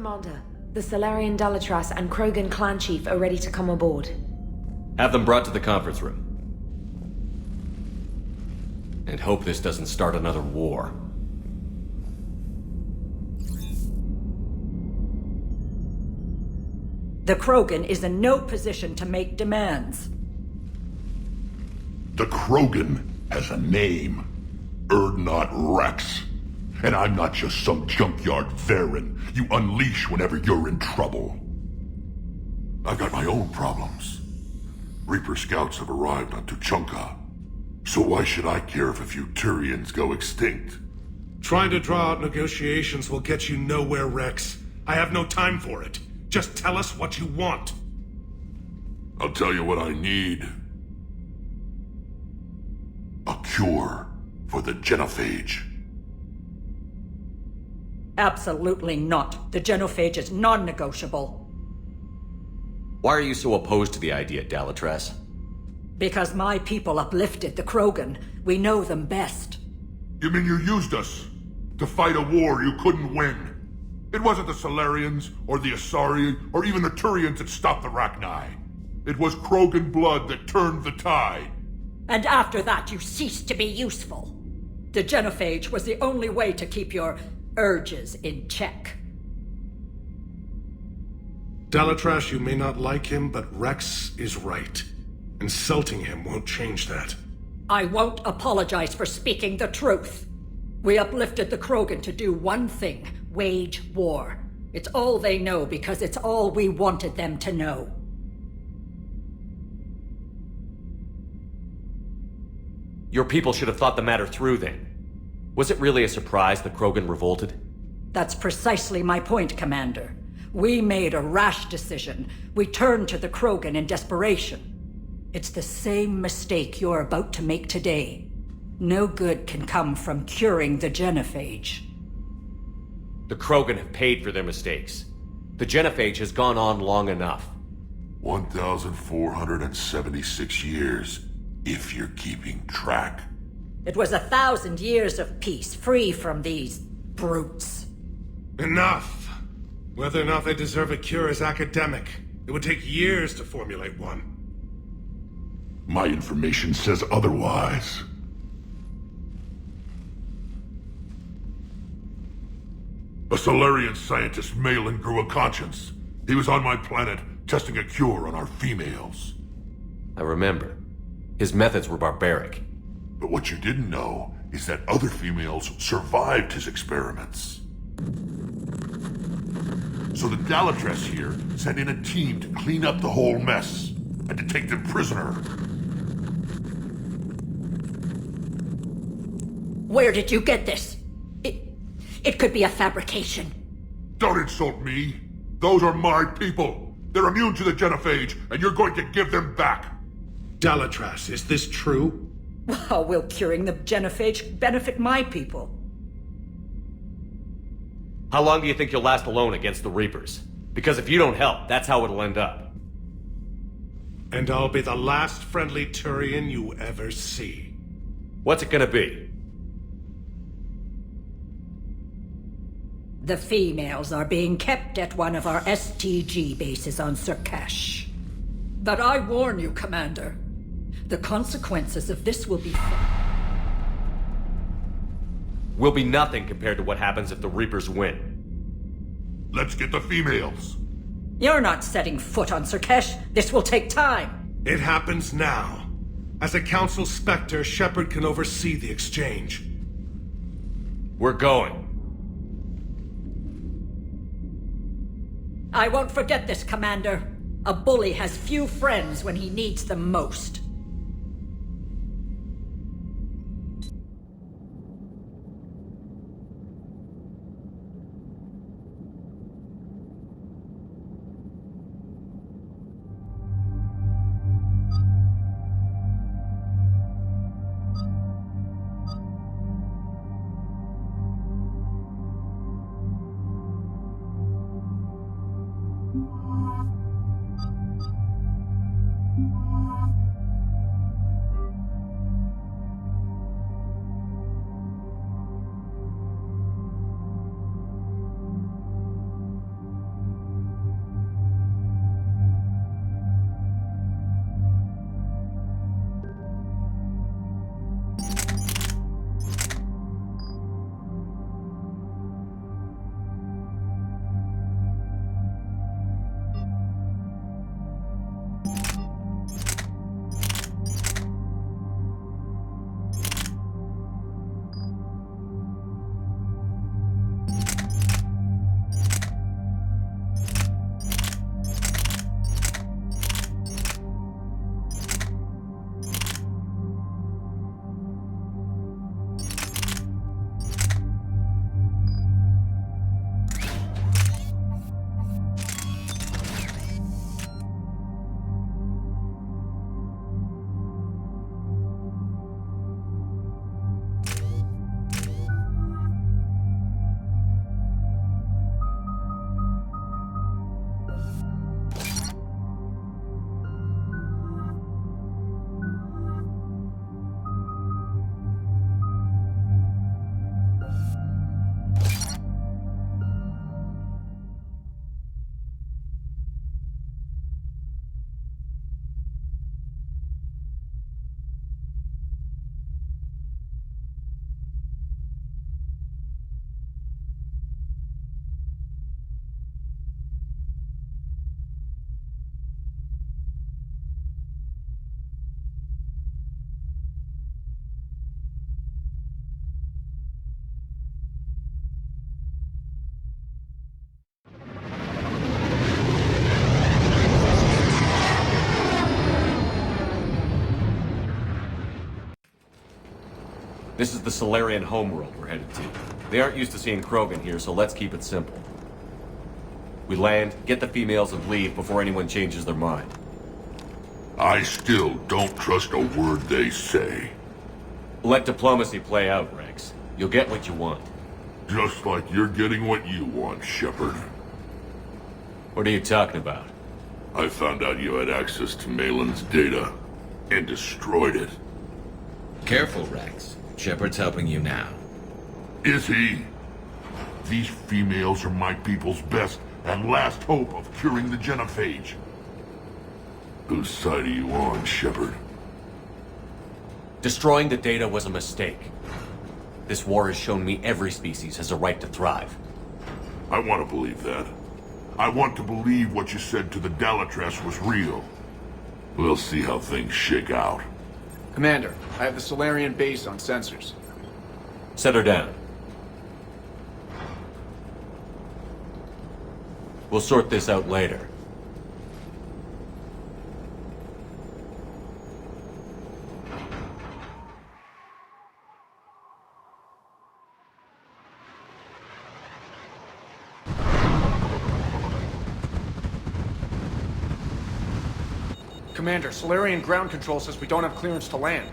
Commander. The Solarian Dalatras and Krogan clan chief are ready to come aboard. Have them brought to the conference room. And hope this doesn't start another war. The Krogan is in no position to make demands. The Krogan has a name. Urdnot Wrex. And I'm not just some junkyard Varen you unleash whenever you're in trouble. I've got my own problems. Reaper scouts have arrived on Tuchanka. So why should I care if a few Turians go extinct? Trying to draw out negotiations will get you nowhere, Wrex. I have no time for it. Just tell us what you want. I'll tell you what I need. A cure for the genophage. Absolutely not. The genophage is non-negotiable. Why are you so opposed to the idea, Dalatras? Because my people uplifted the Krogan. We know them best. You mean you used us to fight a war you couldn't win? It wasn't the Solarians, or the Asari, or even the Turians that stopped the Rachni. It was Krogan blood that turned the tide. And after that, you ceased to be useful. The genophage was the only way to keep your urges in check. Dalatras, you may not like him, but Wrex is right. Insulting him won't change that. I won't apologize for speaking the truth. We uplifted the Krogan to do one thing: wage war. It's all they know because it's all we wanted them to know. Your people should have thought the matter through then. Was it really a surprise the Krogan revolted? That's precisely my point, Commander. We made a rash decision. We turned to the Krogan in desperation. It's the same mistake you're about to make today. No good can come from curing the genophage. The Krogan have paid for their mistakes. The genophage has gone on long enough. 1,476 years, if you're keeping track. It was 1,000 years of peace, free from these brutes. Enough! Whether or not they deserve a cure is academic. It would take years to formulate one. My information says otherwise. A Solarian scientist, Malin, grew a conscience. He was on my planet, testing a cure on our females. I remember. His methods were barbaric. But what you didn't know is that other females survived his experiments. So the Dalatras here sent in a team to clean up the whole mess and to take them prisoner. Where did you get this? It could be a fabrication. Don't insult me. Those are my people. They're immune to the genophage, and you're going to give them back. Dalatras, is this true? How will curing the genophage benefit my people? How long do you think you'll last alone against the Reapers? Because if you don't help, that's how it'll end up. And I'll be the last friendly Turian you ever see. What's it gonna be? The females are being kept at one of our STG bases on Surkash. But I warn you, Commander, the consequences of this will be... Will be nothing compared to what happens if the Reapers win. Let's get the females. You're not setting foot on Surkash. This will take time. It happens now. As a Council Spectre, Shepard can oversee the exchange. We're going. I won't forget this, Commander. A bully has few friends when he needs them most. This is the Solarian homeworld we're headed to. They aren't used to seeing Krogan here, so let's keep it simple. We land, get the females, and leave before anyone changes their mind. I still don't trust a word they say. Let diplomacy play out, Wrex. You'll get what you want. Just like you're getting what you want, Shepard. What are you talking about? I found out you had access to Malin's data, and destroyed it. Careful, Wrex. Shepard's helping you now. Is he? These females are my people's best and last hope of curing the genophage. Whose side are you on, Shepard? Destroying the data was a mistake. This war has shown me every species has a right to thrive. I want to believe that. I want to believe what you said to the Dalatrass was real. We'll see how things shake out. Commander, I have the Solarian base on sensors. Set her down. We'll sort this out later. Commander, Solarian ground control says we don't have clearance to land.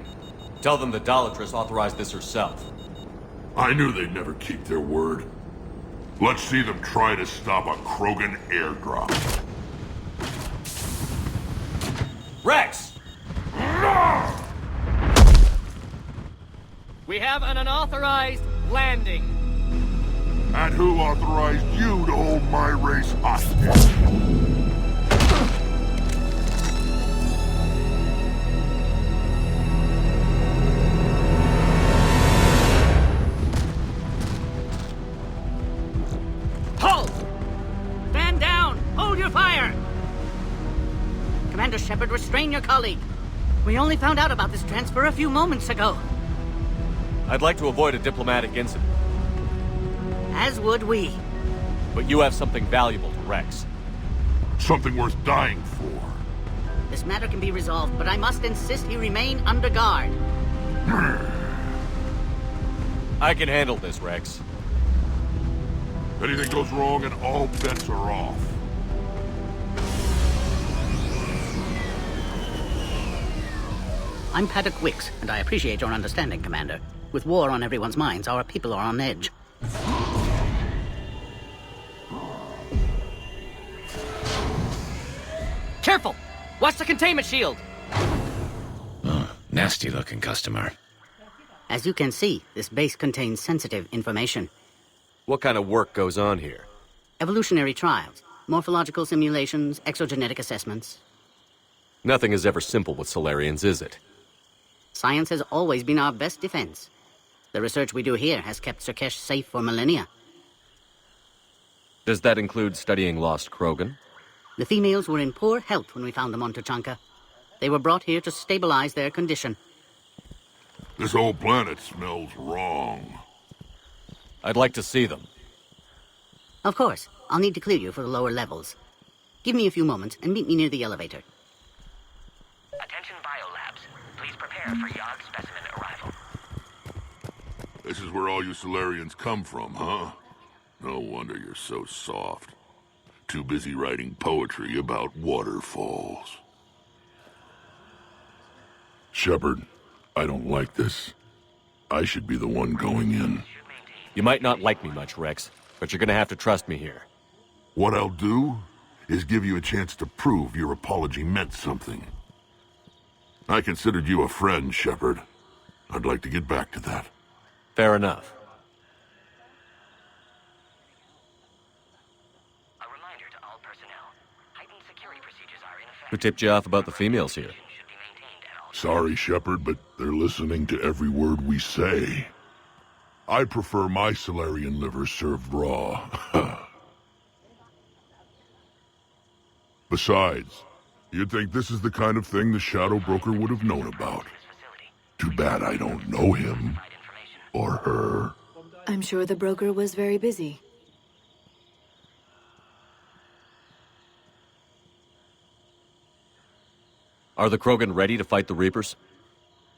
Tell them the Dalatrass authorized this herself. I knew they'd never keep their word. Let's see them try to stop a Krogan airdrop. Wrex! We have an unauthorized landing. And who authorized you to hold my race hostage? Halt! Stand down! Hold your fire! Commander Shepard, restrain your colleague. We only found out about this transfer a few moments ago. I'd like to avoid a diplomatic incident, As would we. but you have something valuable to Wrex. Something worth dying for. This matter can be resolved, but I must insist he remain under guard. I can handle this, Wrex. Anything goes wrong and all bets are off. I'm Paddock Wicks, and I appreciate your understanding, Commander. With war on everyone's minds, our people are on edge. Careful! Watch the containment shield! Nasty-looking customer. As you can see, this base contains sensitive information. What kind of work goes on here? Evolutionary trials, morphological simulations, exogenetic assessments. Nothing is ever simple with Solarians, is it? Science has always been our best defense. The research we do here has kept Surkesh safe for millennia. Does that include studying lost Krogan? The females were in poor health when we found them on Tuchanka. They were brought here to stabilize their condition. This whole planet smells wrong. I'd like to see them. Of course, I'll need to clear you for the lower levels. Give me a few moments and meet me near the elevator. Attention biolabs. Please prepare for Yogg specimen arrival. This is where all you Solarians come from, huh? No wonder you're so soft. Too busy writing poetry about waterfalls. Shepard, I don't like this. I should be the one going in. You might not like me much, Wrex, but you're gonna have to trust me here. What I'll do is give you a chance to prove your apology meant something. I considered you a friend, Shepard. I'd like to get back to that. Fair enough. A reminder to all personnel. Heightened security procedures are in effect. Who tipped you off about the females here? Should be maintained at all. Sorry, Shepard, but they're listening to every word we say. I prefer my Solarian liver served raw. Besides, you'd think this is the kind of thing the Shadow Broker would have known about. Too bad I don't know him. Or her. I'm sure the broker was very busy. Are the Krogan ready to fight the Reapers?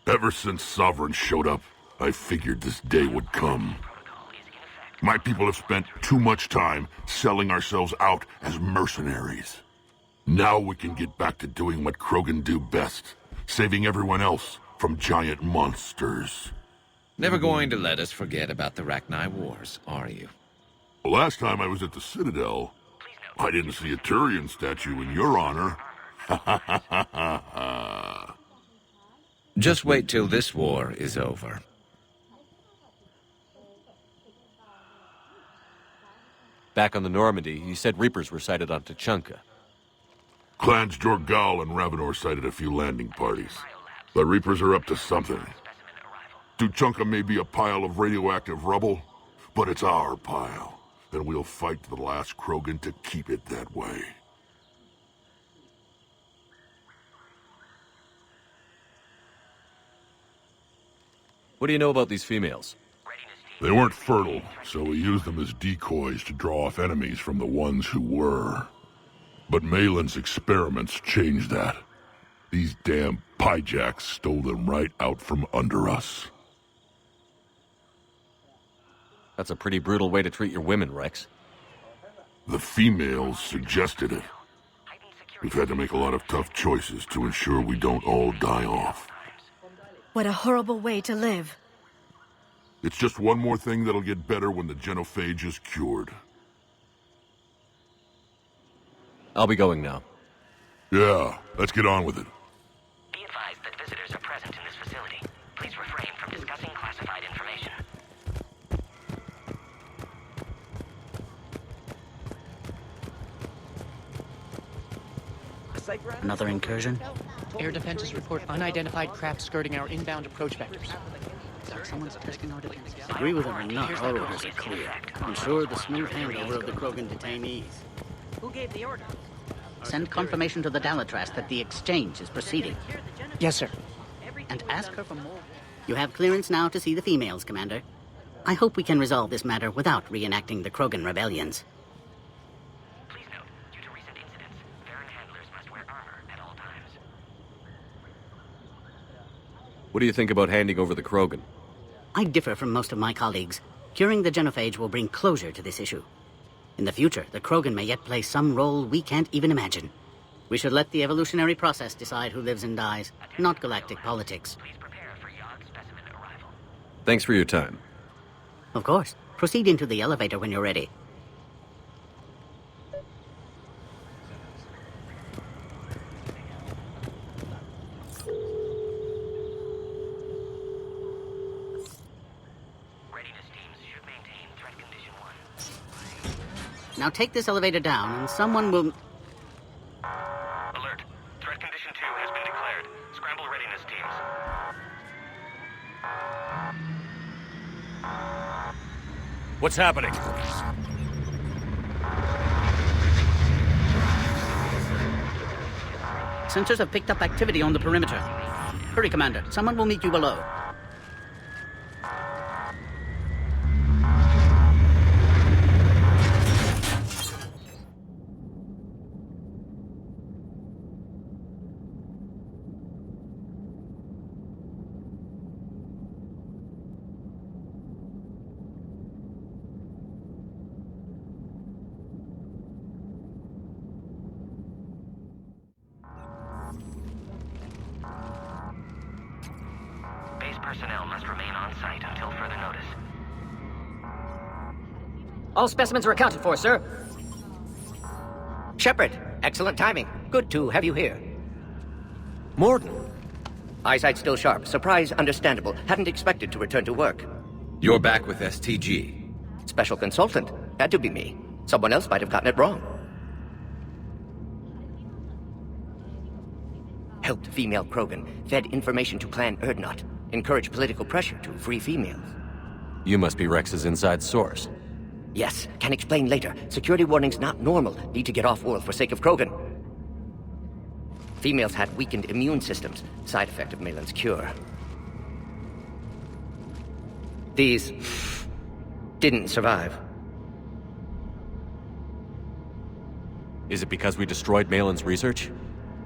Ever since Sovereign showed up, I figured this day would come. My people have spent too much time selling ourselves out as mercenaries. Now we can get back to doing what krogan do best, saving everyone else from giant monsters. Never going to let us forget about the Rachni Wars, are you? Last time I was at the Citadel, I didn't see a Turian statue in your honor. Just wait till this war is over. Back on the Normandy, you said Reapers were sighted on Tuchanka. Clans Jorgal and Ravenor sighted a few landing parties. The Reapers are up to something. Tuchanka may be a pile of radioactive rubble, but it's our pile. And we'll fight to the last krogan to keep it that way. What do you know about these females? They weren't fertile, so we used them as decoys to draw off enemies from the ones who were. But Malin's experiments changed that. These damn pyjacks stole them right out from under us. That's a pretty brutal way to treat your women, Wrex. The females suggested it. We've had to make a lot of tough choices to ensure we don't all die off. What a horrible way to live. It's just one more thing that'll get better when the genophage is cured. I'll be going now. Yeah, let's get on with it. Be advised that visitors are present in this facility. Please refrain from discussing classified information. Another incursion? Air defenses report unidentified craft skirting our inbound approach vectors. Someone's testing our defenses. Agree with him or not, our orders are clear. Ensure the smooth handover of the krogan detainees. Who gave the order? Send confirmation to the Dalatras that the exchange is proceeding. Yes, sir. And ask her for more. You have clearance now to see the females, Commander. I hope we can resolve this matter without reenacting the krogan rebellions. Please note, due to recent incidents, Farron handlers must wear armor at all times. What do you think about handing over the krogan? I differ from most of my colleagues. Curing the genophage will bring closure to this issue. In the future, the krogan may yet play some role we can't even imagine. We should let the evolutionary process decide who lives and dies, not galactic politics. Please prepare for Yogg specimen arrival. Thanks for your time. Of course. Proceed into the elevator when you're ready. Readiness teams should maintain threat condition 1. Now take this elevator down, and someone will... Alert. Threat condition 2 has been declared. Scramble readiness teams. What's happening? Sensors have picked up activity on the perimeter. Hurry, Commander. Someone will meet you below. Base personnel must remain on site until further notice. All specimens are accounted for, sir. Shepard, excellent timing. Good to have you here. Morden. Eyesight still sharp. Surprise understandable. Hadn't expected to return to work. You're back with STG. Special consultant. Had to be me. Someone else might have gotten it wrong. Helped female krogan. Fed information to Clan Erdnot. Encouraged political pressure to free females. You must be Rex's inside source. Yes, can explain later. Security warnings not normal. Need to get off-world for sake of krogan. Females had weakened immune systems. Side effect of Malin's cure. These... didn't survive. Is it because we destroyed Malin's research?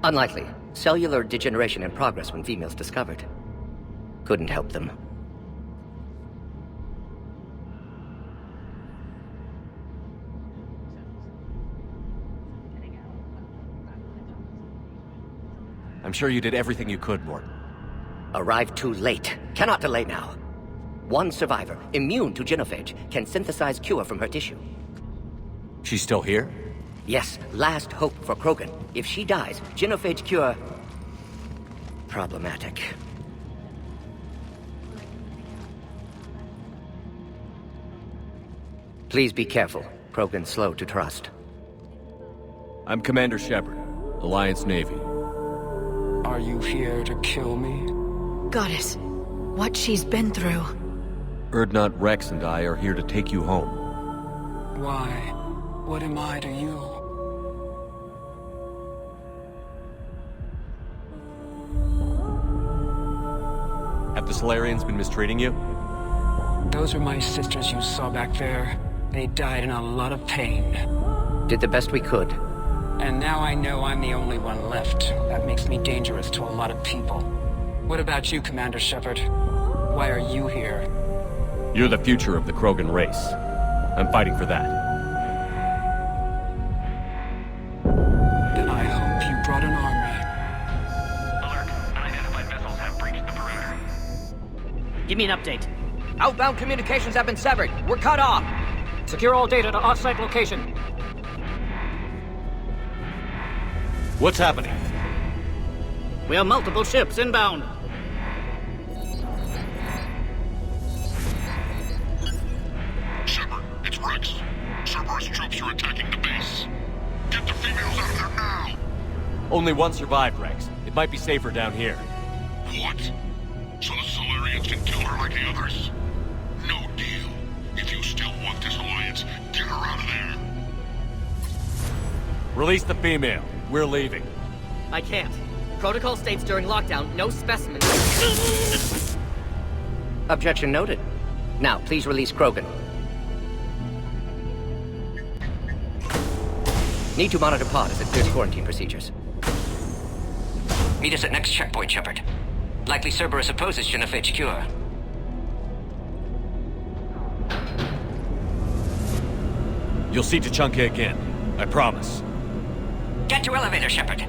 Unlikely. Cellular degeneration in progress when females discovered. Couldn't help them. I'm sure you did everything you could, Morton. Arrived too late. Cannot delay now. One survivor, immune to genophage, can synthesize cure from her tissue. She's still here? Yes, last hope for Krogan. If she dies, genophage cure... problematic. Please be careful. Krogan's slow to trust. I'm Commander Shepard, Alliance Navy. Are you here to kill me? Goddess, what she's been through. Urdnot, Wrex, and I are here to take you home. Why? What am I to you? Have the Solarians been mistreating you? Those are my sisters you saw back there. They died in a lot of pain. Did the best we could. And now I know I'm the only one left. That makes me dangerous to a lot of people. What about you, Commander Shepard? Why are you here? You're the future of the Krogan race. I'm fighting for that. Then I hope you brought an army. Alert. Unidentified vessels have breached the perimeter. Give me an update. Outbound communications have been severed. We're cut off. Secure all data to off-site location. What's happening? We have multiple ships inbound. Shepard, it's Wrex. Cerberus troops are attacking the base. Get the females out of there now! Only one survived, Wrex. It might be safer down here. What? So the Solarians can kill her like the others? No deal. If you still want this alliance, get her out of there. Release the female. We're leaving. I can't. Protocol states during lockdown, no specimens. Objection noted. Now, please release Krogan. Need to monitor pod as it clears quarantine procedures. Meet us at next checkpoint, Shepard. Likely Cerberus opposes genophage cure. You'll see Tachanka again. I promise. Get to elevator, Shepard.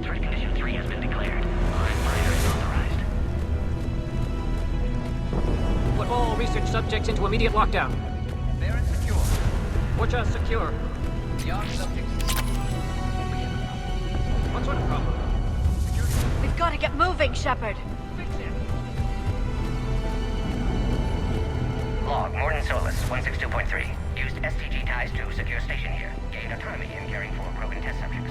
Threat condition 3 has been declared. Fire is authorized. Put all research subjects into immediate lockdown. Baron secure. Orcha secure. Beyond subjects. What sort of problem? We've got to get moving, Shepard. Log, Morton Solus, 162.3. Used STG ties to secure station here. Gained autonomy in caring for Krogan test subjects.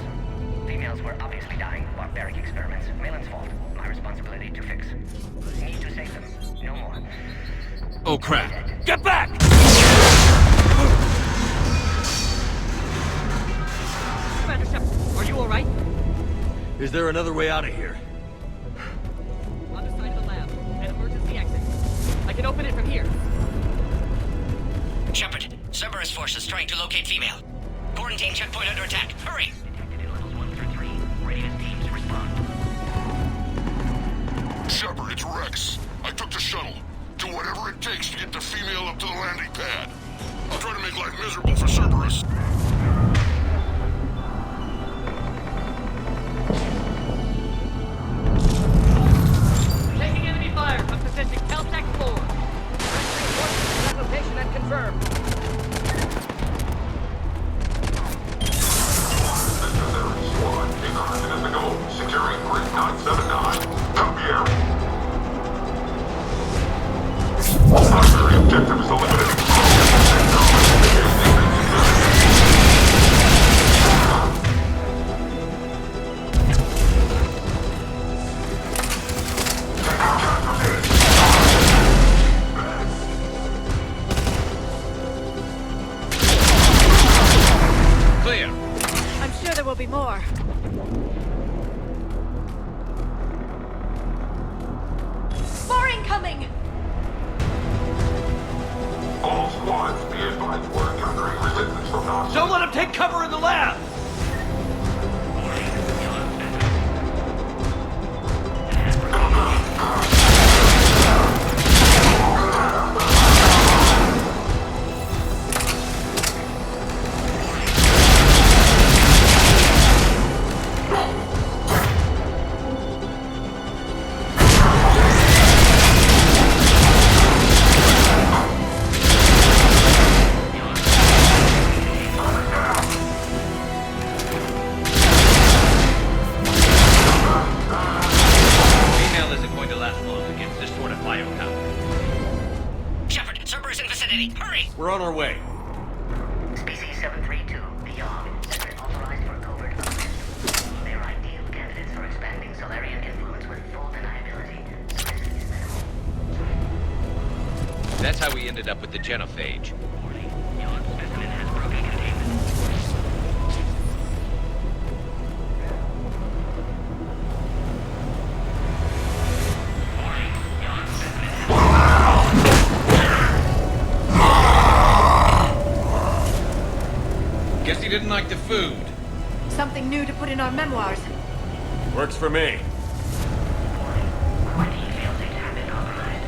Females were obviously dying. Barbaric experiments. Malin's fault. My responsibility to fix. Need to save them. No more. Oh crap! Get back! Commander Shepard, are you alright? Is there another way out of here? On the side of the lab. An emergency exit. I can open it from here. Shepard, Cerberus forces trying to locate female. Quarantine checkpoint under attack. Hurry! Detected in levels 1 through 3. Readiness teams respond. Shepard, it's Wrex. I took the shuttle. Do whatever it takes to get the female up to the landing pad. I'll try to make life miserable for Cerberus. Taking enemy fire from position Caltech 4. Reinforcements at location and confirmed. Squad, 800 minutes ago. Securing grid 979. Come here. Primary objective is eliminating Clear. I'm sure there will be more. More incoming! all squads. Be advised we're encountering resistance from Nazis. Don't let him take cover in the lab! We're on our way. Species 732, beyond, has been authorized for covert arrest. They are ideal candidates for expanding Solarian influence with full deniability. The risk is minimal. That's how we ended up with the genophage. Warning, your specimen has broken containment. Warning, your specimen Guess he didn't like the food. Something new to put in our memoirs. Works for me. What details have been compromised?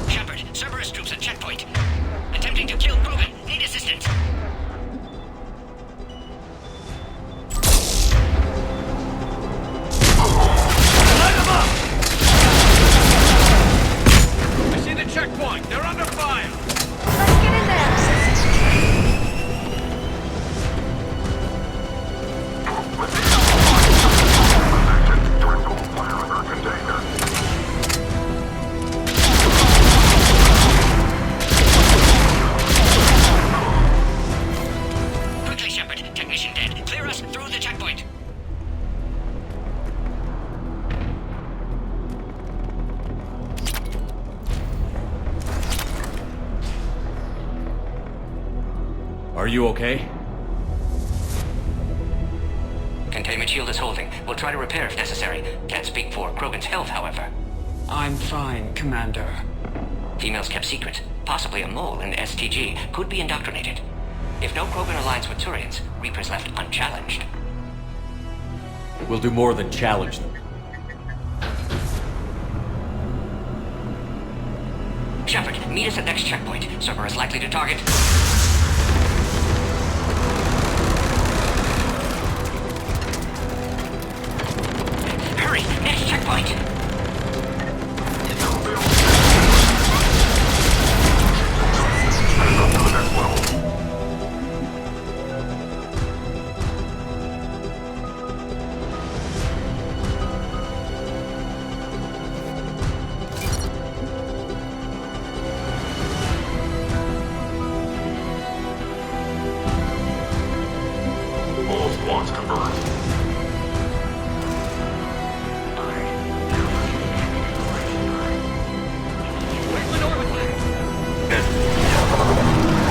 Shepard, Cerberus troops at checkpoint. Attempting to kill Krogan. Need assistance. I see the checkpoint. They're under fire. Let's get in there! Quickly, Shepard. Technician dead. Clear us through the checkpoint. Are you okay? Containment shield is holding. We'll try to repair if necessary. Can't speak for Krogan's health, however. I'm fine, Commander. Females kept secret. Possibly a mole in STG. Could be indoctrinated. If no Krogan aligns with Turians, Reaper's left unchallenged. We'll do more than challenge them. Shepard, meet us at next checkpoint. Cerberus likely to target. Hurry! Next checkpoint! All squads converged.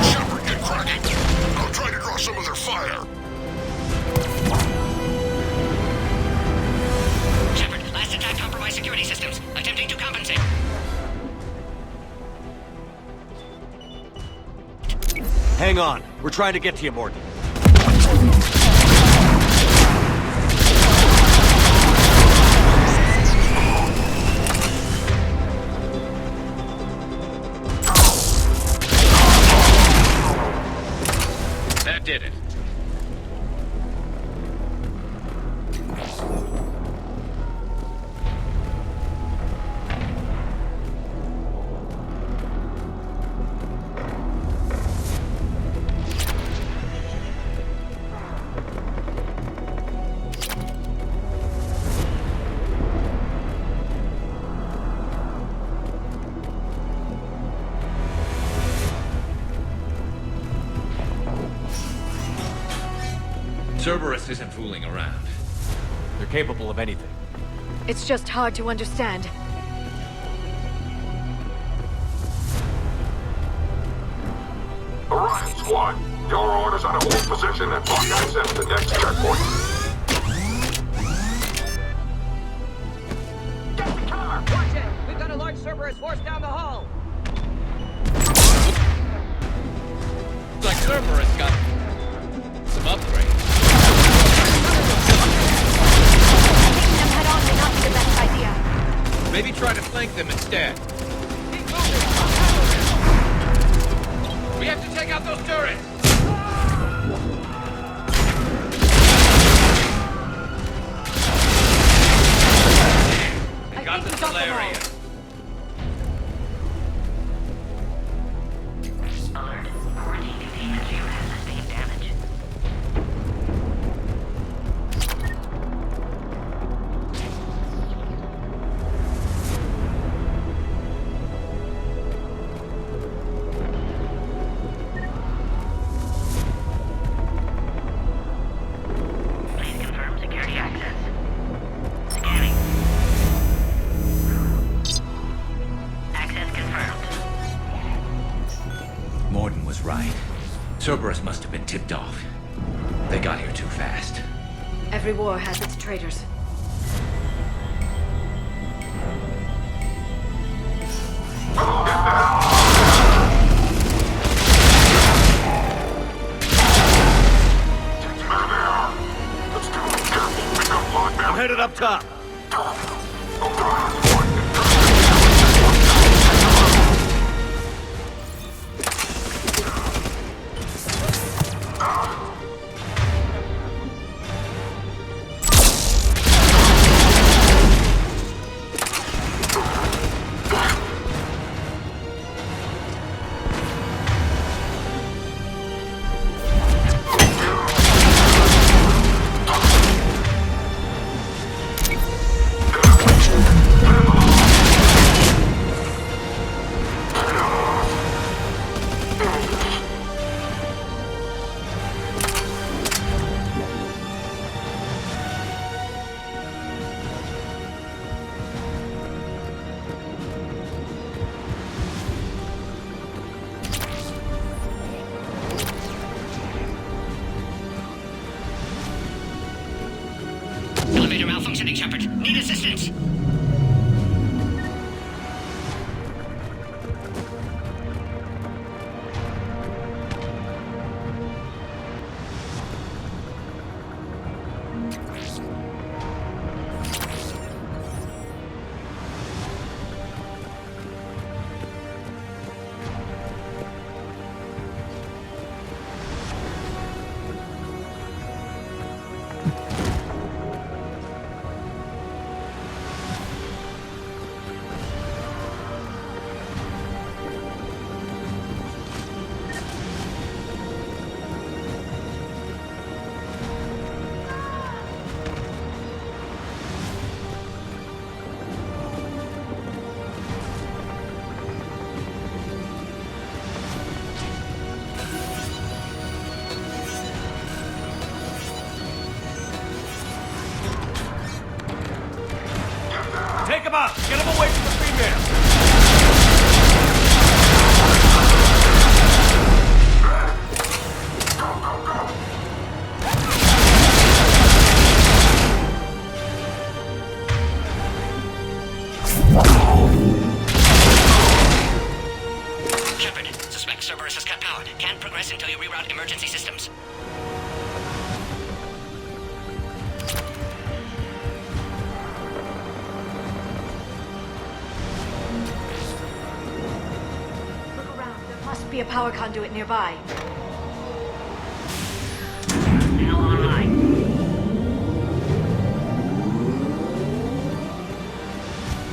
Shepard, get cracking. I'll try to draw some of their fire. Shepard, last attack compromised security systems. Attempting to compensate. Hang on. We're trying to get to you, Morton. That did it. Cerberus isn't fooling around. They're capable of anything. It's just hard to understand. Orion squad, your orders are to hold position and block access to next checkpoint. Get the car! Watch it! We've got a large Cerberus force down the hall! Looks like Cerberus got some upgrades. Taking them head on may not be the best idea. Maybe try to flank them instead. Keep moving! We have to take out those turrets! They got the Solarian. Alert. Quarantine containment shield has sustained damage. right. Cerberus must have been tipped off. They got here too fast. Every war has its traitors. I'm headed up top. Elevator malfunctioning, Shepard. Need assistance. Take him out! Get him away from the female! Shepard, suspect Cerberus has cut power. Can't progress until you reroute emergency systems. Look around. There must be a power conduit nearby. Now online.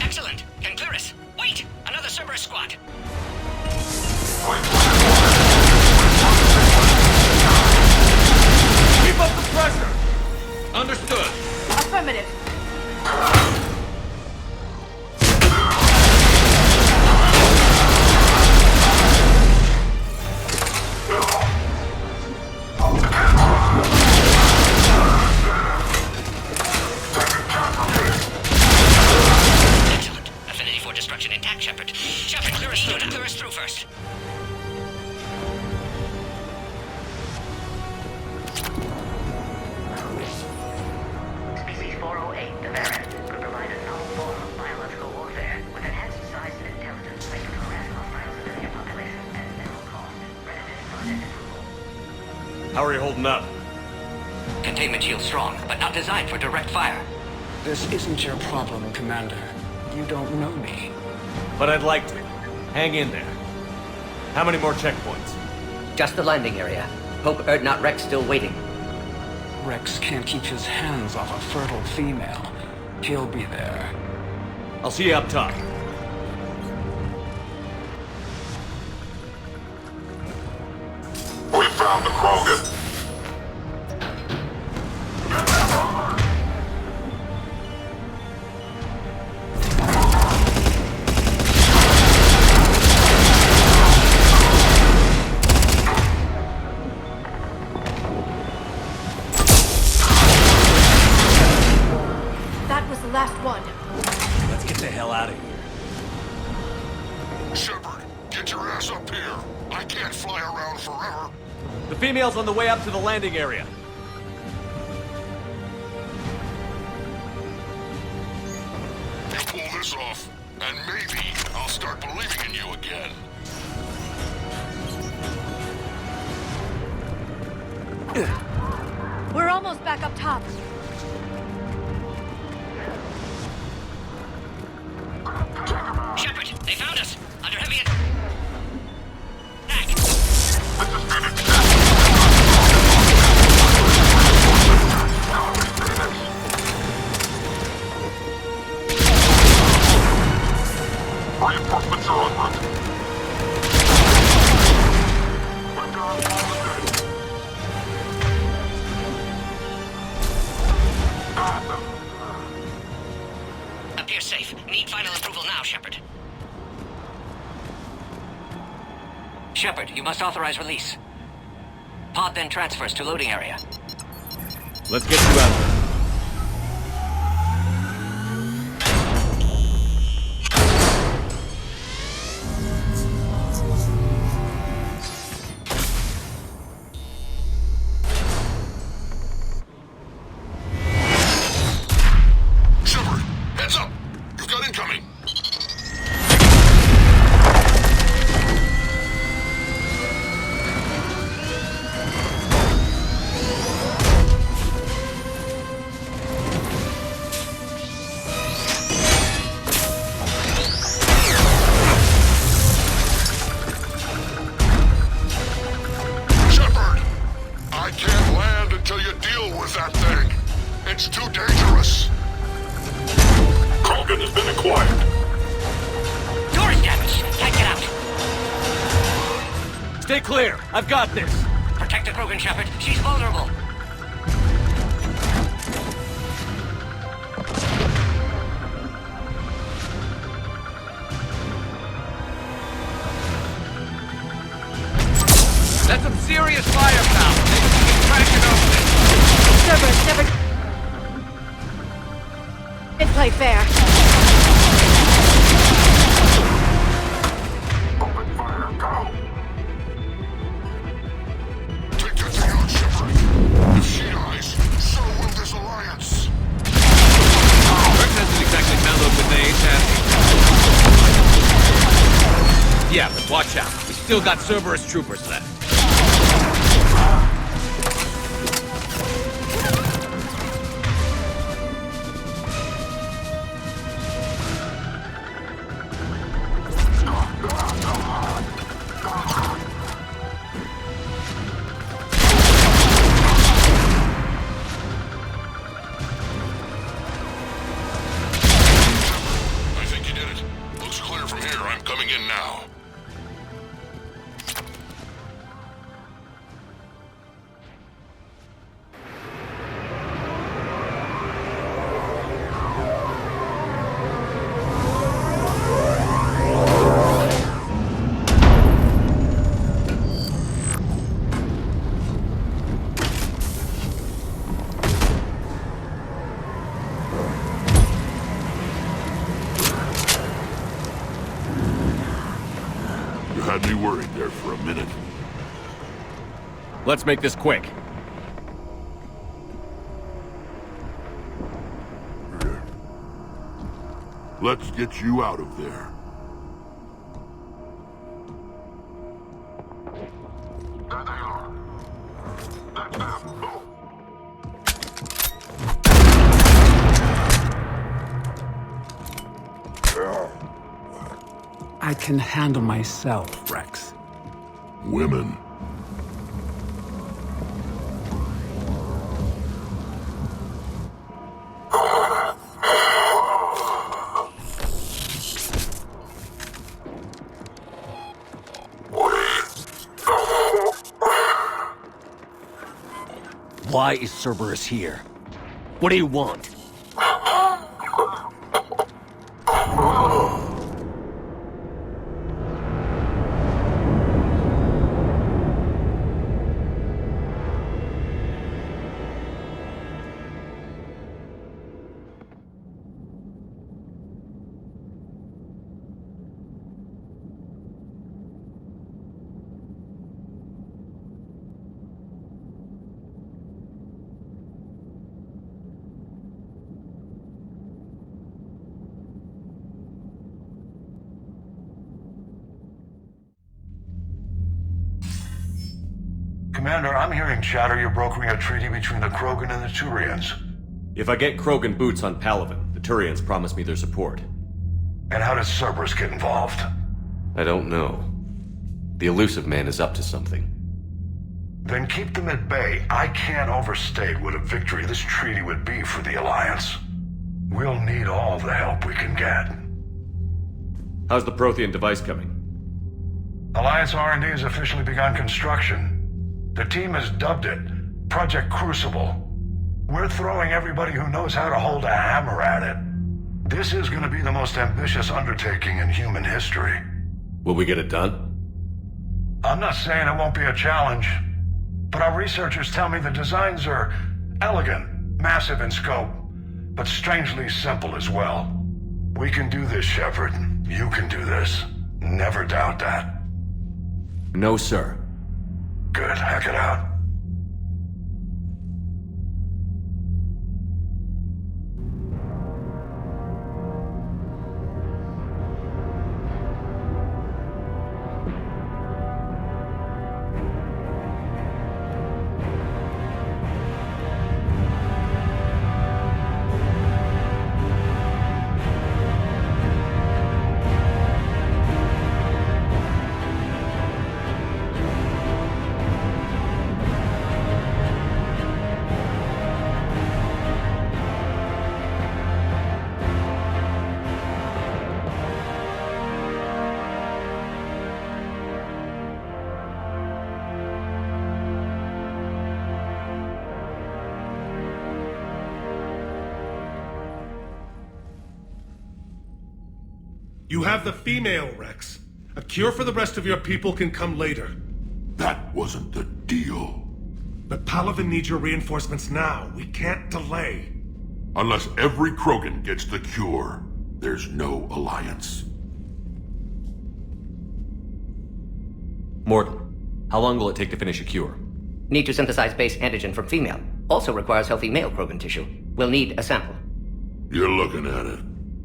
Excellent. Can clear us. Wait! Another Cerberus squad. Keep up the pressure! Understood. Affirmative. Excellent. Affinity for destruction intact, Shepard. Shepard, clear us through. Clear us through first. Species 408, the Baron, could provide a novel form of biological warfare with enhanced size and intelligence that can harass hostile civilian populations at minimal cost. Readiness project approval. How are you holding up? Containment shield strong, but not designed for direct fire. This isn't your problem, Commander. You don't know me. But I'd like to. Hang in there. How many more checkpoints? Just the landing area. Hope not Wrex still waiting. Wrex can't keep his hands off a fertile female. He'll be there. I'll see you up top. We found the Krogan. That was the last one. Let's get the hell out of here. Shepard, get your ass up here. I I can't fly around forever. The female's on the way up to the landing area. You pull this off, and maybe I'll start believing in you again. We're almost back up top. Shepard, they found us! Under heavy Reinforcements are en route. Appears safe. Need final approval now, Shepard. Shepard, you must authorize release. Pod then transfers to loading area. Let's get you out. Shepard, heads up! You've got incoming! Shepard! I can't land until you deal with that thing. It's too dangerous. Krogan has been acquired. Door is damaged. Can't get out. Stay clear. I've got this. Protect the Krogan, Shepard. She's vulnerable. That's some serious firepower. Maybe we can crack it open. Cerberus never did play fair. Open fire, go! Take that thing out, Shepard. If she dies, so will this alliance. Wrex hasn't exactly found those grenades, has he? Yeah, but watch out. We still got Cerberus troopers left. I think you did it. Looks clear from here. I'm coming in now. You had me worried there for a minute. Let's make this quick. Let's get you out of there. There they are. That's them. Move. I can handle myself, Wrex. Women. Why is Cerberus here? What do you want? Commander, I'm hearing chatter you're brokering a treaty between the Krogan and the Turians. If I get Krogan boots on Palaven, the Turians promise me their support. And how does Cerberus get involved? I don't know. The elusive man is up to something. Then keep them at bay. I can't overstate what a victory this treaty would be for the Alliance. We'll need all the help we can get. How's the Prothean device coming? Alliance R&D has officially begun construction. The team has dubbed it Project Crucible. We're throwing everybody who knows how to hold a hammer at it. This is going to be the most ambitious undertaking in human history. Will we get it done? I'm not saying it won't be a challenge, but our researchers tell me the designs are elegant, massive in scope, but strangely simple as well. We can do this, Shepard. You can do this. Never doubt that. No, sir. Good. Hack it out. You have the female, Wrex. A cure for the rest of your people can come later. That wasn't the deal. But Palaven needs your reinforcements now. We can't delay. Unless every Krogan gets the cure, there's no alliance. Mordin, how long will it take to finish a cure? Need to synthesize base antigen from female. Also requires healthy male Krogan tissue. We'll need a sample. You're looking at it.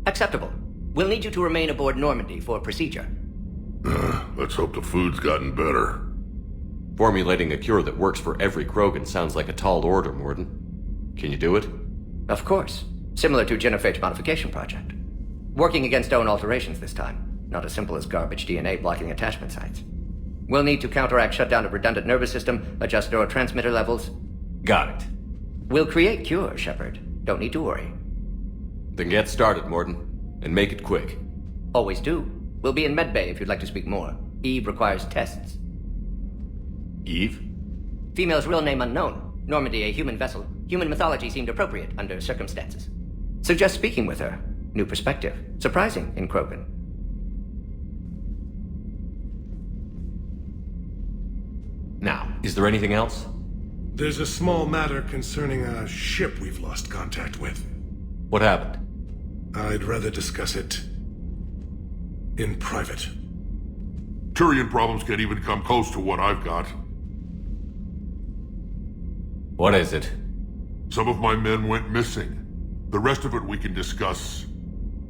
Acceptable. We'll need you to remain aboard Normandy for procedure. Let's hope the food's gotten better. Formulating a cure that works for every Krogan sounds like a tall order, Mordin. Can you do it? Of course. Similar to Genophage Modification Project. Working against own alterations this time. Not as simple as garbage DNA blocking attachment sites. We'll need to counteract shutdown of redundant nervous system, adjust neurotransmitter levels. Got it. We'll create cure, Shepard. Don't need to worry. Then get started, Mordin. And make it quick. Always do. We'll be in medbay if you'd like to speak more. Eve requires tests. Eve? Female's real name unknown. Normandy a human vessel. Human mythology seemed appropriate under circumstances. Suggest speaking with her. New perspective. Surprising in Krogan. Now, is there anything else? There's a small matter concerning a ship we've lost contact with. What happened? I'd rather discuss it in private. Turian problems can't even come close to what I've got. What is it? Some of my men went missing. The rest of it we can discuss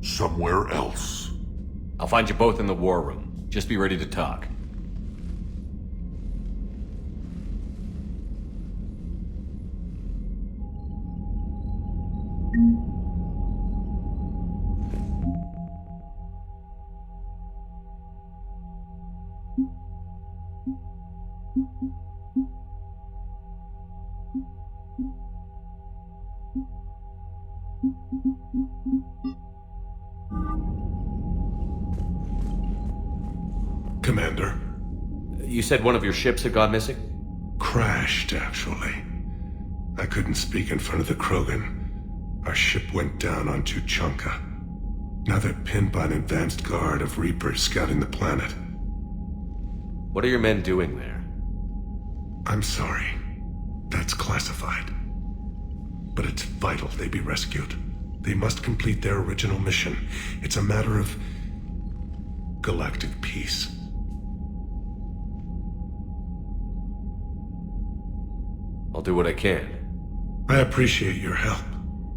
somewhere else. I'll find you both in the war room. Just be ready to talk. Commander. You said one of your ships had gone missing? Crashed, actually. I couldn't speak in front of the Krogan. Our ship went down on Tuchanka. Now they're pinned by an advanced guard of Reapers scouting the planet. What are your men doing there? I'm sorry. That's classified. But it's vital they be rescued. They must complete their original mission. It's a matter of galactic peace. I'll do what I can. I appreciate your help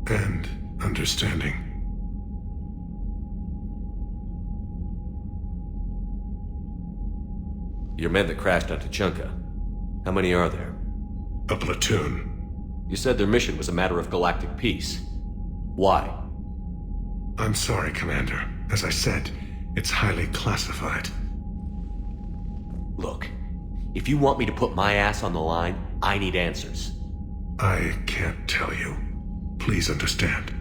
and understanding. Your men that crashed on Tuchanka. How many are there? A platoon. You said their mission was a matter of galactic peace. Why? I'm sorry, Commander. As I said, it's highly classified. Look, if you want me to put my ass on the line, I need answers. I can't tell you. Please understand.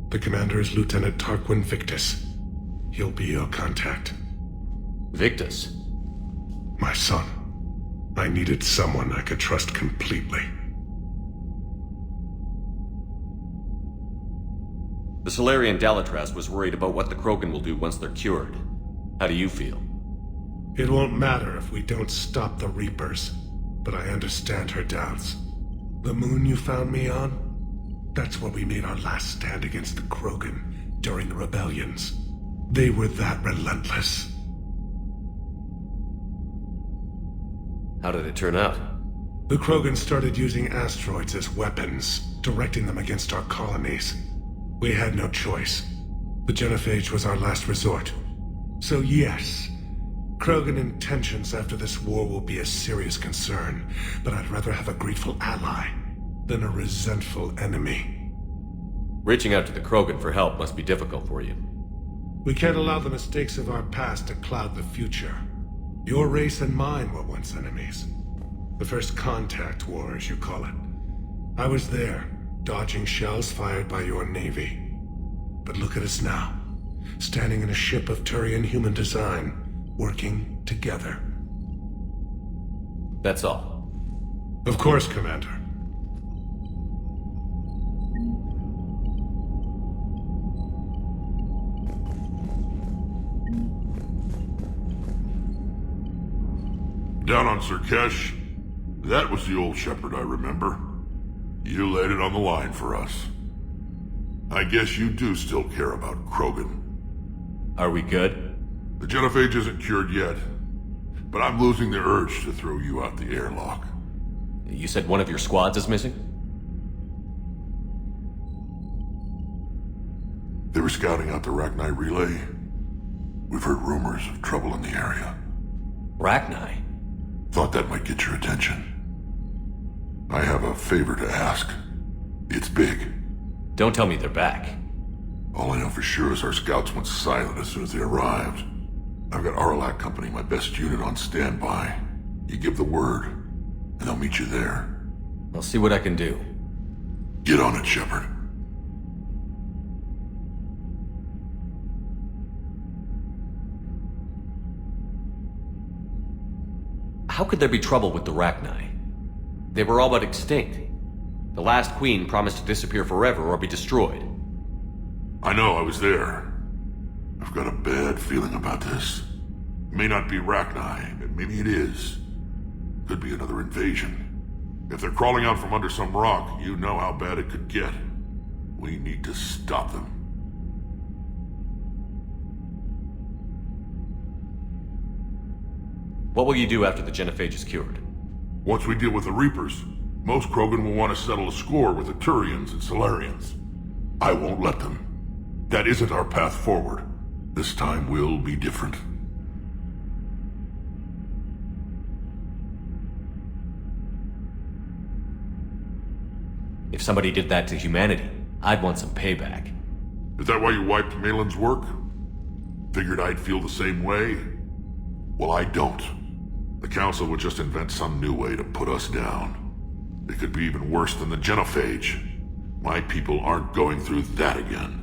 The commander is Lieutenant Tarquin Victus. He'll be your contact. Victus? My son. I needed someone I could trust completely. The Solarian Dalatras was worried about what the Krogan will do once they're cured. How do you feel? It won't matter if we don't stop the Reapers, but I understand her doubts. The moon you found me on? That's where we made our last stand against the Krogan during the rebellions. They were that relentless. How did it turn out? The Krogan started using asteroids as weapons, directing them against our colonies. We had no choice. The genophage was our last resort. So yes, Krogan intentions after this war will be a serious concern, but I'd rather have a grateful ally than a resentful enemy. Reaching out to the Krogan for help must be difficult for you. We can't allow the mistakes of our past to cloud the future. Your race and mine were once enemies. The first contact war, as you call it. I was there, dodging shells fired by your navy. But look at us now, standing in a ship of Turian human design, working together. That's all. Of course, Commander. Down on Sirkesh, that was the old shepherd I remember. You laid it on the line for us. I guess you do still care about Krogan. Are we good? The genophage isn't cured yet, but I'm losing the urge to throw you out the airlock. You said one of your squads is missing? They were scouting out the Rachni relay. We've heard rumors of trouble in the area. Rachni? Thought that might get your attention. I have a favor to ask. It's big. Don't tell me they're back. All I know for sure is our scouts went silent as soon as they arrived. I've got Arlac Company, my best unit, on standby. You give the word, and they'll meet you there. I'll see what I can do. Get on it, Shepard. How could there be trouble with the Rachni? They were all but extinct. The last queen promised to disappear forever or be destroyed. I know, I was there. I've got a bad feeling about this. It may not be Rachni, but maybe it is. Could be another invasion. If they're crawling out from under some rock, you know how bad it could get. We need to stop them. What will you do after the genophage is cured? Once we deal with the Reapers, most Krogan will want to settle a score with the Turians and Solarians. I won't let them. That isn't our path forward. This time will be different. If somebody did that to humanity, I'd want some payback. Is that why you wiped Malin's work? Figured I'd feel the same way? Well, I don't. The Council would just invent some new way to put us down. It could be even worse than the genophage. My people aren't going through that again.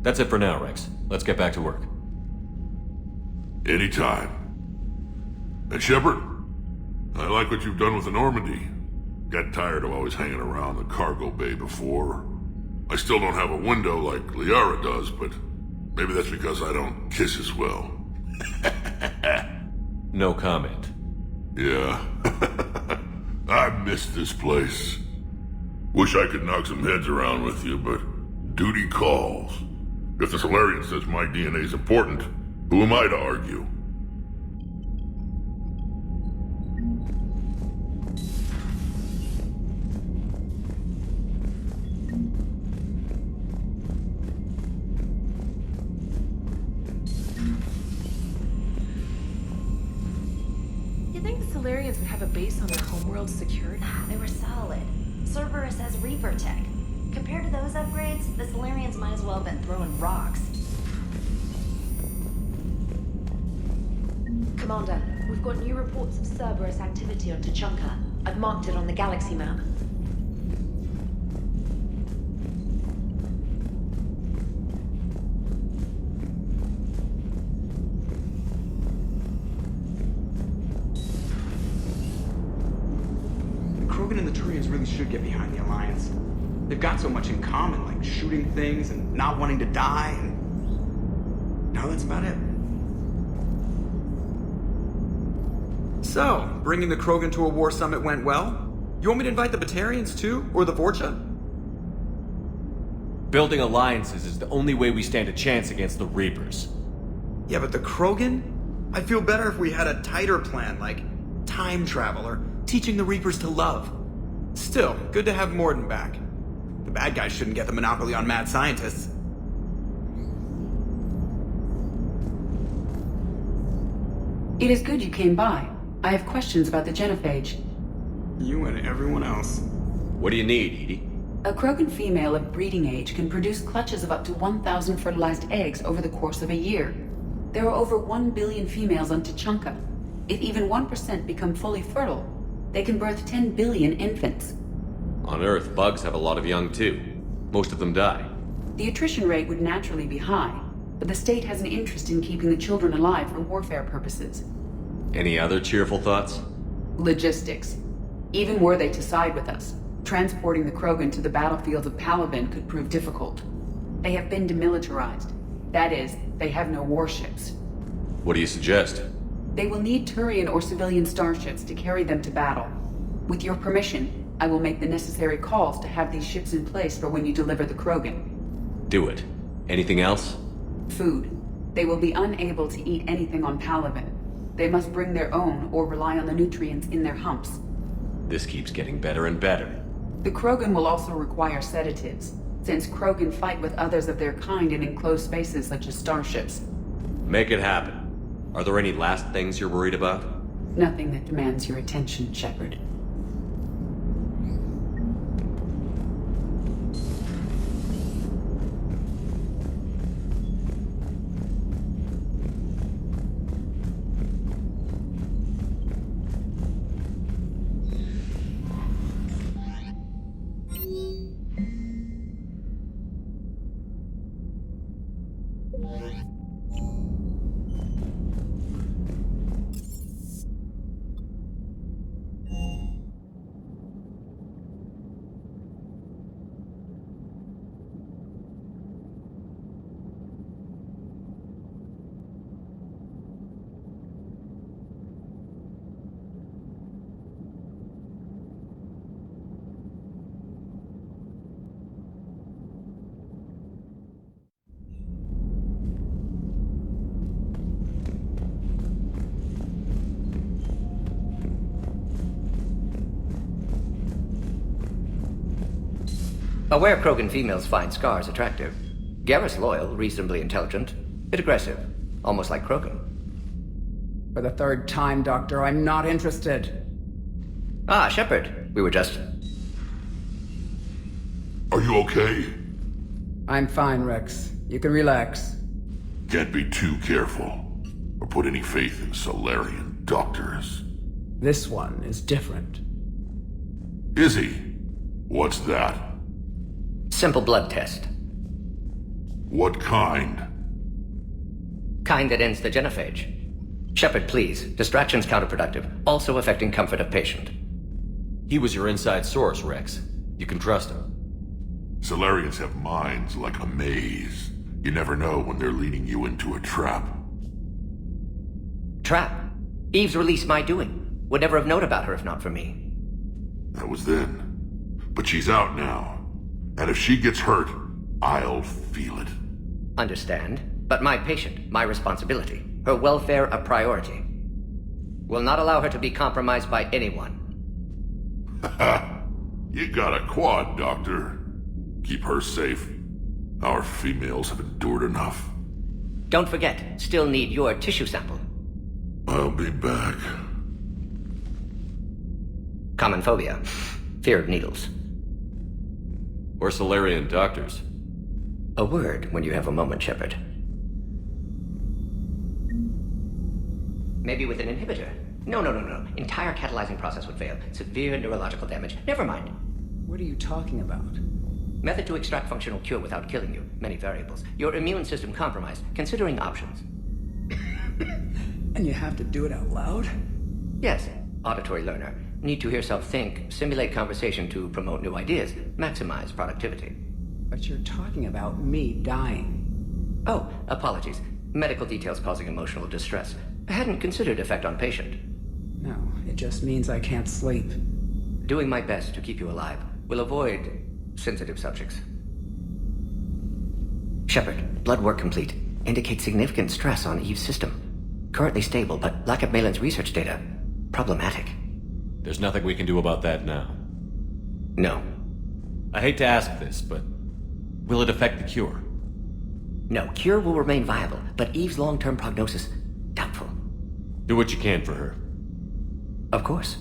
That's it for now, Wrex. Let's get back to work. Anytime. And Shepard, I like what you've done with the Normandy. Got tired of always hanging around the cargo bay before. I still don't have a window like Liara does, but maybe that's because I don't kiss as well. No comment. Yeah. I miss this place. Wish I could knock some heads around with you, but duty calls. If the Solarian says my DNA is important, who am I to argue? You'd think the Solarians would have a base on their homeworld secured? They were solid. Cerberus has Reaper tech. Compared to those upgrades, the Solarians might as well have been throwing rocks. Commander, we've got new reports of Cerberus activity on Tuchanka. I've marked it on the galaxy map. Krogan and the Turians really should get behind the Alliance. They've got so much in common, like shooting things and not wanting to die, and now that's about it. So, bringing the Krogan to a war summit went well? You want me to invite the Batarians too? Or the Vorcha? Building alliances is the only way we stand a chance against the Reapers. Yeah, but the Krogan? I'd feel better if we had a tighter plan, like time travel or teaching the Reapers to love. Still, good to have Morden back. The bad guys shouldn't get the monopoly on mad scientists. It is good you came by. I have questions about the genophage. You and everyone else. What do you need, Edie? A Krogan female of breeding age can produce clutches of up to 1,000 fertilized eggs over the course of a year. There are over 1 billion females on Tuchanka. If even 1% become fully fertile, they can birth 10 billion infants. On Earth, bugs have a lot of young too. Most of them die. The attrition rate would naturally be high, but the state has an interest in keeping the children alive for warfare purposes. Any other cheerful thoughts? Logistics. Even were they to side with us, transporting the Krogan to the battlefields of Palaven could prove difficult. They have been demilitarized. That is, they have no warships. What do you suggest? They will need Turian or civilian starships to carry them to battle. With your permission, I will make the necessary calls to have these ships in place for when you deliver the Krogan. Do it. Anything else? Food. They will be unable to eat anything on Palaven. They must bring their own or rely on the nutrients in their humps. This keeps getting better and better. The Krogan will also require sedatives, since Krogan fight with others of their kind in enclosed spaces such as starships. Make it happen. Are there any last things you're worried about? Nothing that demands your attention, Shepard. Aware Krogan females find scars attractive. Garrus loyal, reasonably intelligent, bit aggressive, almost like Krogan. For the third time, Doctor, I'm not interested. Ah, Shepard. We were just... Are you okay? I'm fine, Wrex. You can relax. Can't be too careful, or put any faith in Solarian doctors. This one is different. Is he? What's that? Simple blood test. What kind? Kind that ends the genophage. Shepard, please. Distraction's counterproductive, also affecting comfort of patient. He was your inside source, Wrex. You can trust him. Solarians have minds like a maze. You never know when they're leading you into a trap. Trap? Eve's release my doing. Would never have known about her if not for me. That was then. But she's out now. And if she gets hurt, I'll feel it. Understand. But my patient, my responsibility. Her welfare a priority. Will not allow her to be compromised by anyone. You got a quad, Doctor. Keep her safe. Our females have endured enough. Don't forget, still need your tissue sample. I'll be back. Common phobia. Fear of needles. Or Solarian doctors. A word when you have a moment, Shepard. Maybe with an inhibitor. No. Entire catalyzing process would fail. Severe neurological damage. Never mind. What are you talking about? Method to extract functional cure without killing you. Many variables. Your immune system compromised. Considering options. And you have to do it out loud? Yes. Auditory learner. Need to hear self think, simulate conversation to promote new ideas, maximize productivity. But you're talking about me dying. Oh, apologies. Medical details causing emotional distress. I hadn't considered effect on patient. No, it just means I can't sleep. Doing my best to keep you alive. Will avoid sensitive subjects. Shepard, blood work complete. Indicates significant stress on Eve's system. Currently stable, but lack of Malin's research data. Problematic. There's nothing we can do about that now. No. I hate to ask this, but will it affect the cure? No, cure will remain viable, but Eve's long-term prognosis, doubtful. Do what you can for her. Of course.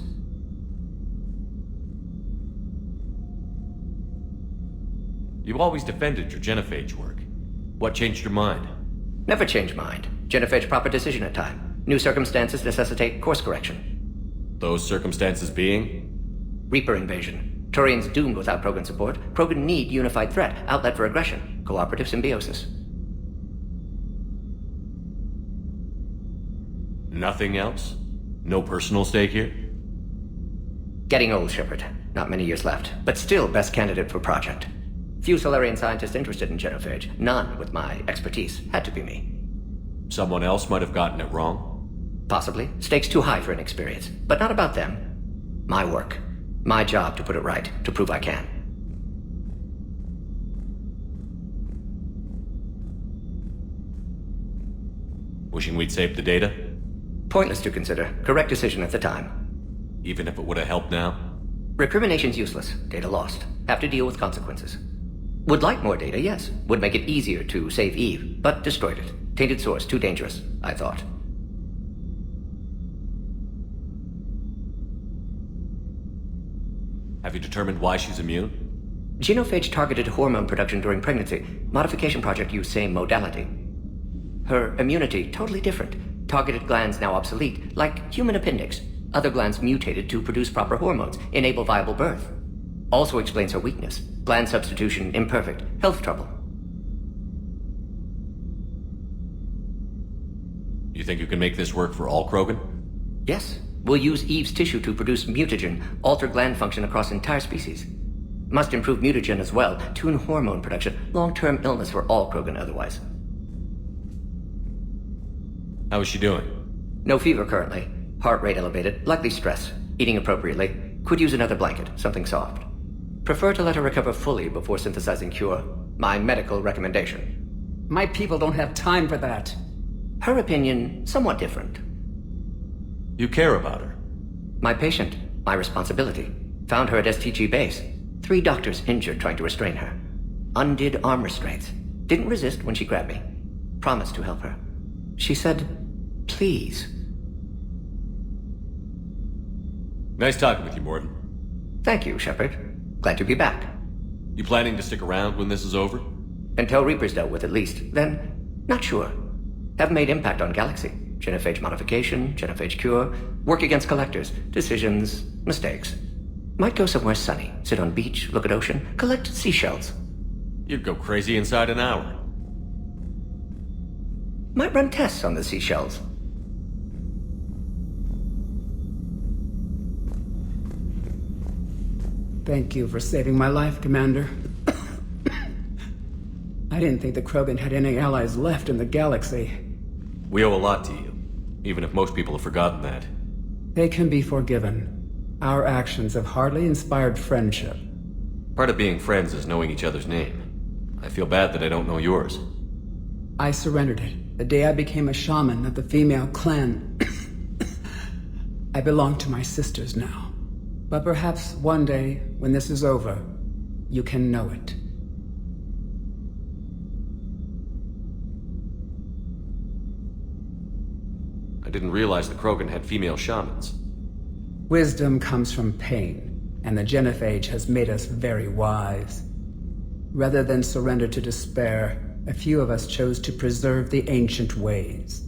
You've always defended your genophage work. What changed your mind? Never change mind. Genophage proper decision at time. New circumstances necessitate course correction. Those circumstances being? Reaper invasion. Turians doomed without Krogan support. Krogan need unified threat, outlet for aggression. Cooperative symbiosis. Nothing else? No personal stake here? Getting old, Shepard. Not many years left, but still best candidate for project. Few Solarian scientists interested in genophage. None with my expertise. Had to be me. Someone else might have gotten it wrong? Possibly. Stakes too high for inexperience. But not about them. My work. My job to put it right. To prove I can. Wishing we'd saved the data? Pointless to consider. Correct decision at the time. Even if it would have helped now? Recrimination's useless. Data lost. Have to deal with consequences. Would like more data, yes. Would make it easier to save Eve, but destroyed it. Tainted source, too dangerous, I thought. Have you determined why she's immune? Genophage targeted hormone production during pregnancy. Modification project used same modality. Her immunity, totally different. Targeted glands now obsolete, like human appendix. Other glands mutated to produce proper hormones, enable viable birth. Also explains her weakness. Gland substitution imperfect. Health trouble. You think you can make this work for all Krogan? Yes. We'll use Eve's tissue to produce mutagen, alter gland function across entire species. Must improve mutagen as well, tune hormone production, long-term illness for all Krogan otherwise. How is she doing? No fever currently. Heart rate elevated, likely stress. Eating appropriately. Could use another blanket, something soft. Prefer to let her recover fully before synthesizing cure. My medical recommendation. My people don't have time for that. Her opinion, somewhat different. You care about her? My patient, my responsibility. Found her at STG base. 3 doctors injured trying to restrain her. Undid arm restraints. Didn't resist when she grabbed me. Promised to help her. She said, please. Nice talking with you, Morton. Thank you, Shepard. Glad to be back. You planning to stick around when this is over? Until Reaper's dealt with, at least. Then, not sure. Haven't made impact on Galaxy. Genophage modification, genophage cure, work against collectors, decisions, mistakes. Might go somewhere sunny, sit on beach, look at ocean, collect seashells. You'd go crazy inside an hour. Might run tests on the seashells. Thank you for saving my life, Commander. I didn't think the Krogan had any allies left in the galaxy. We owe a lot to you, even if most people have forgotten that. They can be forgiven. Our actions have hardly inspired friendship. Part of being friends is knowing each other's name. I feel bad that I don't know yours. I surrendered it the day I became a shaman of the female clan. I belong to my sisters now. But perhaps one day, when this is over, you can know it. I didn't realize the Krogan had female shamans. Wisdom comes from pain, and the genophage has made us very wise. Rather than surrender to despair, a few of us chose to preserve the ancient ways.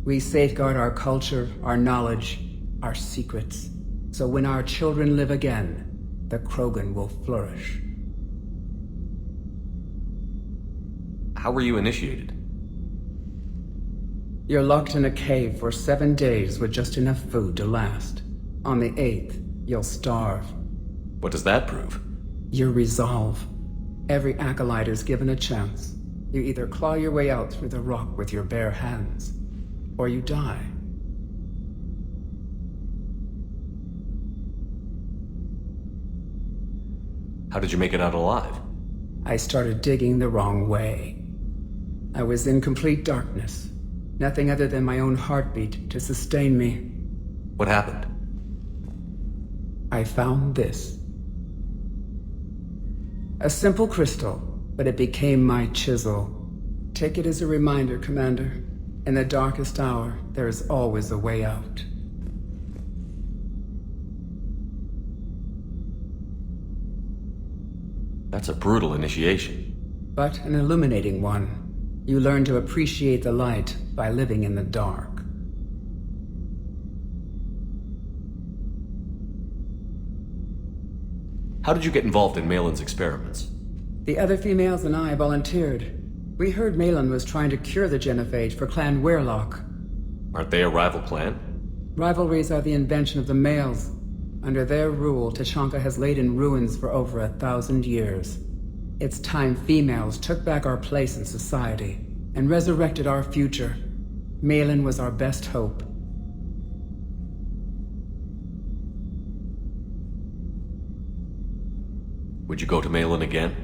We safeguard our culture, our knowledge, our secrets, so when our children live again, the Krogan will flourish. How were you initiated? You're locked in a cave for 7 days with just enough food to last. On the 8th, you'll starve. What does that prove? Your resolve. Every acolyte is given a chance. You either claw your way out through the rock with your bare hands, or you die. How did you make it out alive? I started digging the wrong way. I was in complete darkness. Nothing other than my own heartbeat to sustain me. What happened? I found this. A simple crystal, but it became my chisel. Take it as a reminder, Commander. In the darkest hour, there is always a way out. That's a brutal initiation. But an illuminating one. You learn to appreciate the light by living in the dark. How did you get involved in Malin's experiments? The other females and I volunteered. We heard Malin was trying to cure the genophage for Clan Weirlock. Aren't they a rival clan? Rivalries are the invention of the males. Under their rule, Tuchanka has laid in ruins for over 1,000 years. It's time females took back our place in society and resurrected our future. Malin was our best hope. Would you go to Malin again?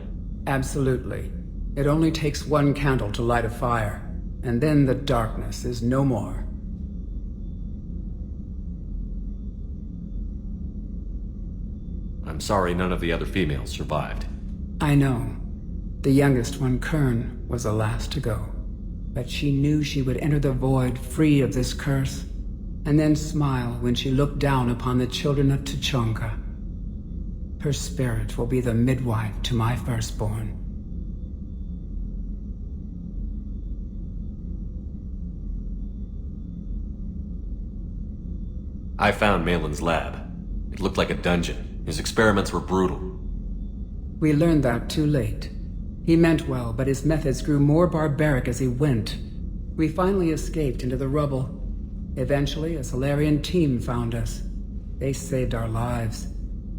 Absolutely. It only takes one candle to light a fire, and then the darkness is no more. I'm sorry none of the other females survived. I know. The youngest one, Kern, was the last to go. But she knew she would enter the void free of this curse, and then smile when she looked down upon the children of Tuchanka. Her spirit will be the midwife to my firstborn. I found Malin's lab. It looked like a dungeon. His experiments were brutal. We learned that too late. He meant well, but his methods grew more barbaric as he went. We finally escaped into the rubble. Eventually, a Solarian team found us. They saved our lives.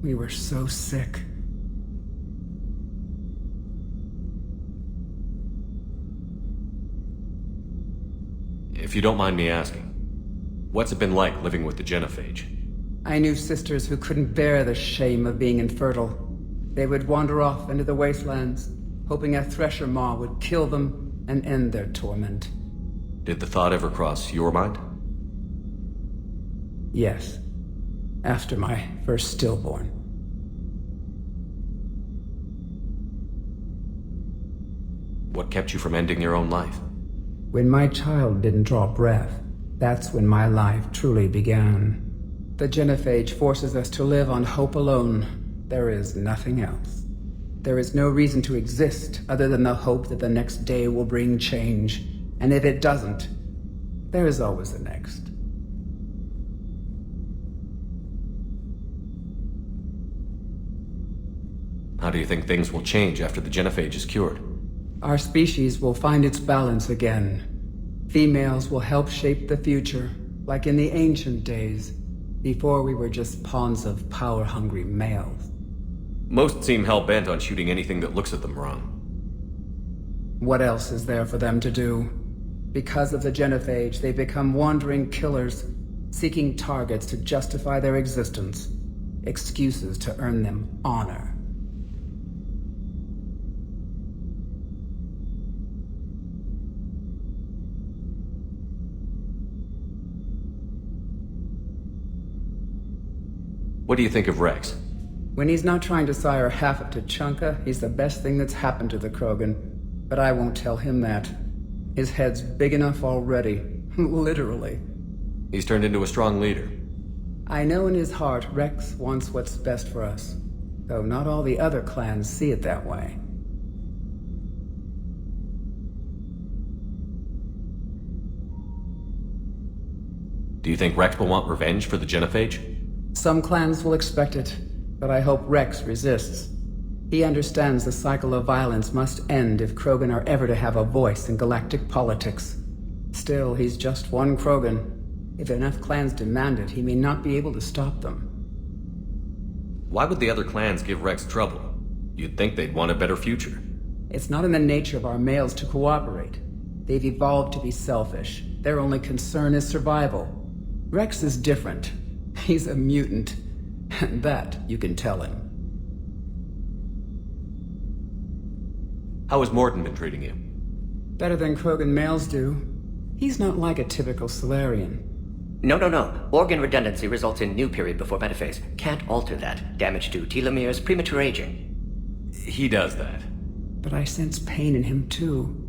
We were so sick. If you don't mind me asking, what's it been like living with the genophage? I knew sisters who couldn't bear the shame of being infertile. They would wander off into the wastelands, hoping a thresher maw would kill them and end their torment. Did the thought ever cross your mind? Yes. After my first stillborn. What kept you from ending your own life? When my child didn't draw breath, that's when my life truly began. The genophage forces us to live on hope alone. There is nothing else. There is no reason to exist other than the hope that the next day will bring change. And if it doesn't, there is always the next. How do you think things will change after the genophage is cured? Our species will find its balance again. Females will help shape the future, like in the ancient days, before we were just pawns of power-hungry males. Most seem hell-bent on shooting anything that looks at them wrong. What else is there for them to do? Because of the genophage, they become wandering killers, seeking targets to justify their existence, excuses to earn them honor. What do you think of Wrex? When he's not trying to sire half of Tuchanka, he's the best thing that's happened to the Krogan. But I won't tell him that. His head's big enough already. Literally. He's turned into a strong leader. I know in his heart Wrex wants what's best for us, though not all the other clans see it that way. Do you think Wrex will want revenge for the genophage? Some clans will expect it, but I hope Wrex resists. He understands the cycle of violence must end if Krogan are ever to have a voice in galactic politics. Still, he's just one Krogan. If enough clans demand it, he may not be able to stop them. Why would the other clans give Wrex trouble? You'd think they'd want a better future. It's not in the nature of our males to cooperate. They've evolved to be selfish. Their only concern is survival. Wrex is different. He's a mutant. And that you can tell him. How has Morden been treating you? Better than Krogan males do. He's not like a typical Solarian. No. Organ redundancy results in new period before metaphase. Can't alter that. Damage to telomeres, premature aging. He does that. But I sense pain in him too.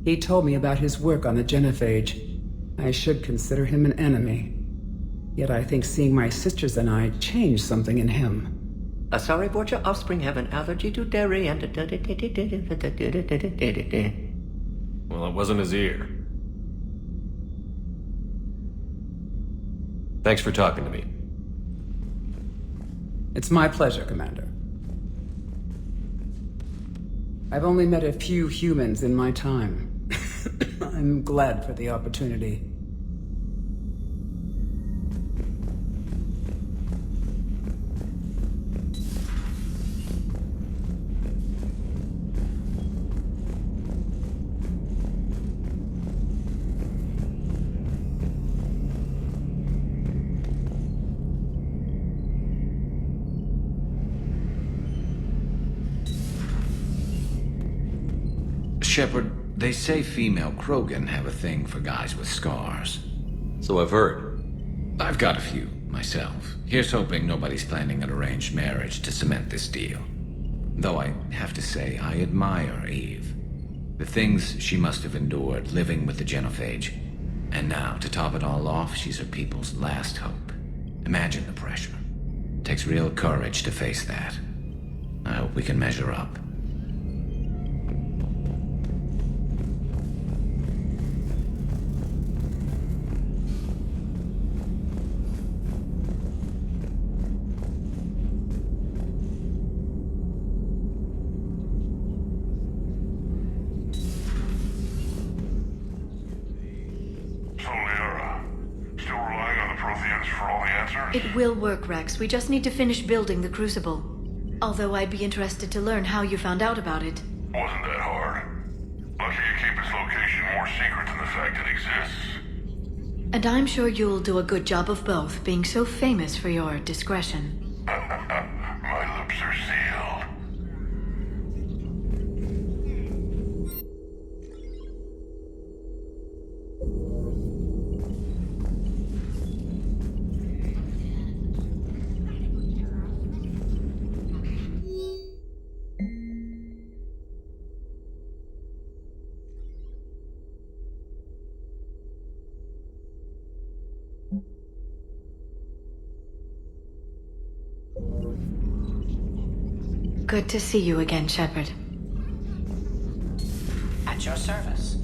He told me about his work on the genophage. I should consider him an enemy. Yet I think seeing my sisters and I changed something in him. Sorry, Borgia, offspring have an allergy to dairy and... Well, it wasn't his ear. Thanks for talking to me. It's my pleasure, Commander. I've only met a few humans in my time. I'm glad for the opportunity. Shepard, they say female krogan have a thing for guys with scars. So I've heard. I've got a few, myself. Here's hoping nobody's planning an arranged marriage to cement this deal. Though I have to say, I admire Eve. The things she must have endured living with the genophage. And now, to top it all off, she's her people's last hope. Imagine the pressure. Takes real courage to face that. I hope we can measure up. It will work, Wrex. We just need to finish building the Crucible. Although I'd be interested to learn how you found out about it. Wasn't that hard. Lucky you keep its location more secret than the fact it exists. And I'm sure you'll do a good job of both, being so famous for your discretion. My lips are sealed. Good to see you again, Shepard. At your service.